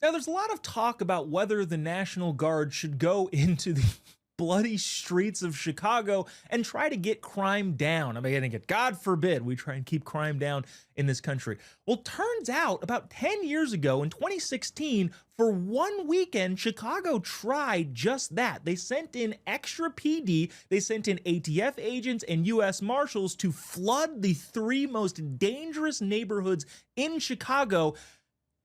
Now, there's a lot of talk about whether the National Guard should go into the bloody streets of Chicago and try to get crime down. I mean, again, God forbid we try and keep crime down in this country. Well, turns out about 10 years ago in 2016, for one weekend, Chicago tried just that. They sent in extra PD, they sent in ATF agents and US Marshals to flood the three most dangerous neighborhoods in Chicago,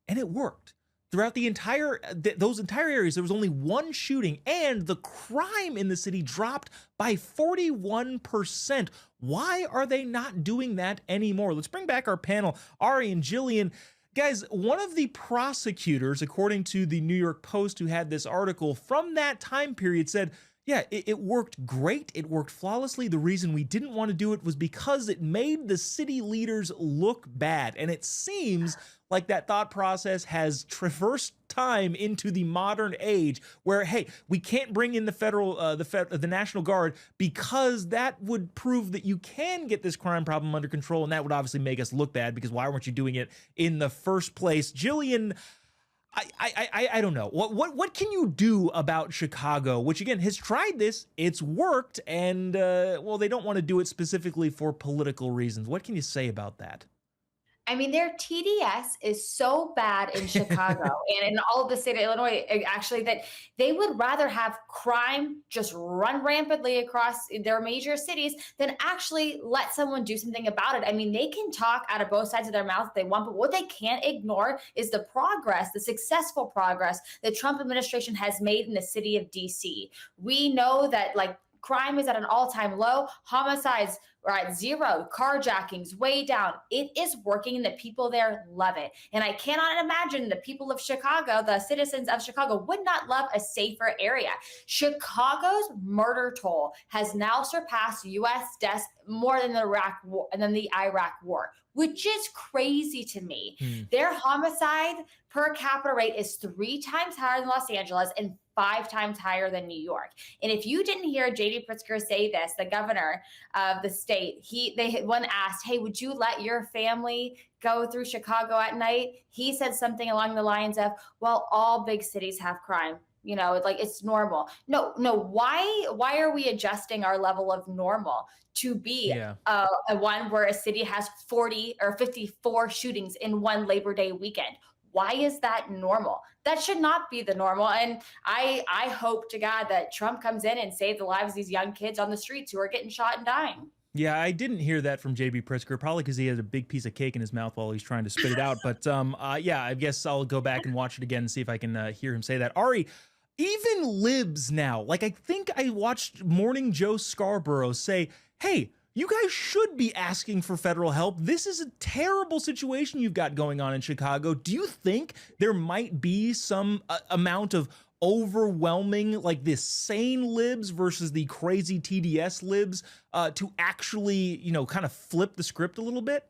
and it worked. Throughout the entire those entire areas, there was only one shooting, and the crime in the city dropped by 41%. Why are they not doing that anymore? Let's bring back our panel, Ari and Jillian. Guys, one of the prosecutors, according to the New York Post, who had this article from that time period, said, yeah, it worked great. It worked flawlessly. The reason we didn't want to do it was because it made the city leaders look bad. And it seems like that thought process has traversed time into the modern age where, hey, we can't bring in the the National Guard because that would prove that you can get this crime problem under control. And that would obviously make us look bad because why weren't you doing it in the first place? Jillian, I don't know. What can you do about Chicago, which again has tried this, it's worked, and well, they don't want to do it specifically for political reasons. What can you say about that? I mean, their TDS is so bad in Chicago and in all of the state of Illinois, actually, that they would rather have crime just run rampantly across their major cities than actually let someone do something about it. I mean, they can talk out of both sides of their mouth if they want, but what they can't ignore is the progress, the successful progress the Trump administration has made in the city of DC. We know that, like, crime is at an all-time low. Homicides are at zero. Carjackings way down. It is working, and the people there love it. And I cannot imagine the people of Chicago, the citizens of Chicago, would not love a safer area. Chicago's murder toll has now surpassed U.S. deaths more than the Iraq War, which is crazy to me. Hmm. Their homicide per capita rate is 3 times higher than Los Angeles and 5 times higher than New York. And if you didn't hear JD Pritzker say this, the governor of the state, when asked, "Hey, would you let your family go through Chicago at night?" He said something along the lines of, "Well, all big cities have crime. You know, like it's normal." No, no. Why are we adjusting our level of normal to be Yeah. a one where a city has 40 or 54 shootings in one Labor Day weekend? Why is that normal? That should not be the normal. And I hope to God that Trump comes in and saves the lives of these young kids on the streets who are getting shot and dying. Yeah, I didn't hear that from JB Pritzker, probably because he had a big piece of cake in his mouth while he's trying to spit it out. But yeah, I guess I'll go back and watch it again and see if I can hear him say that. Ari, even libs now, like I think I watched Morning Joe Scarborough say, hey, you guys should be asking for federal help. This is a terrible situation you've got going on in Chicago. Do you think there might be some amount of overwhelming, like this sane libs versus the crazy TDS libs to actually, kind of flip the script a little bit?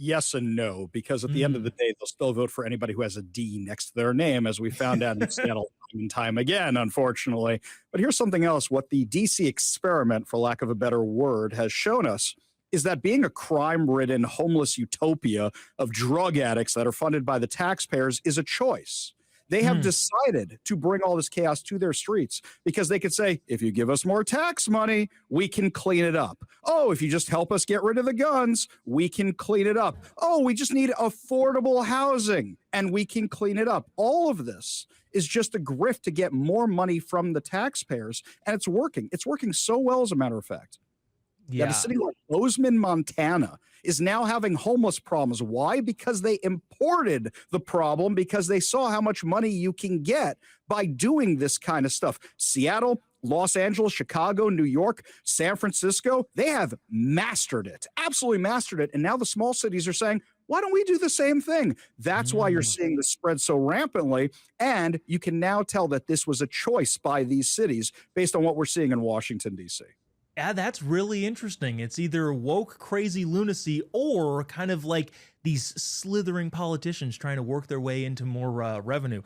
Yes and no, because at the end of the Mm. day, they'll still vote for anybody who has a D next to their name, as we found out in Seattle time and time again, unfortunately. But here's something else. What the DC experiment, for lack of a better word, has shown us is that being a crime ridden, homeless utopia of drug addicts that are funded by the taxpayers is a choice. They have Hmm. decided to bring all this chaos to their streets because they could say, if you give us more tax money, we can clean it up. Oh, if you just help us get rid of the guns, we can clean it up. Oh, we just need affordable housing and we can clean it up. All of this is just a grift to get more money from the taxpayers. And it's working. It's working so well, as a matter of fact. Yeah, the Yeah. city like Bozeman, Montana is now having homeless problems. Why? Because they imported the problem because they saw how much money you can get by doing this kind of stuff. Seattle, Los Angeles, Chicago, New York, San Francisco, they have mastered it, absolutely mastered it. And now the small cities are saying, why don't we do the same thing? That's why you're Mm. seeing this spread so rampantly. And you can now tell that this was a choice by these cities based on what we're seeing in Washington, D.C. Yeah, that's really interesting. It's either woke crazy lunacy or kind of like these slithering politicians trying to work their way into more revenue.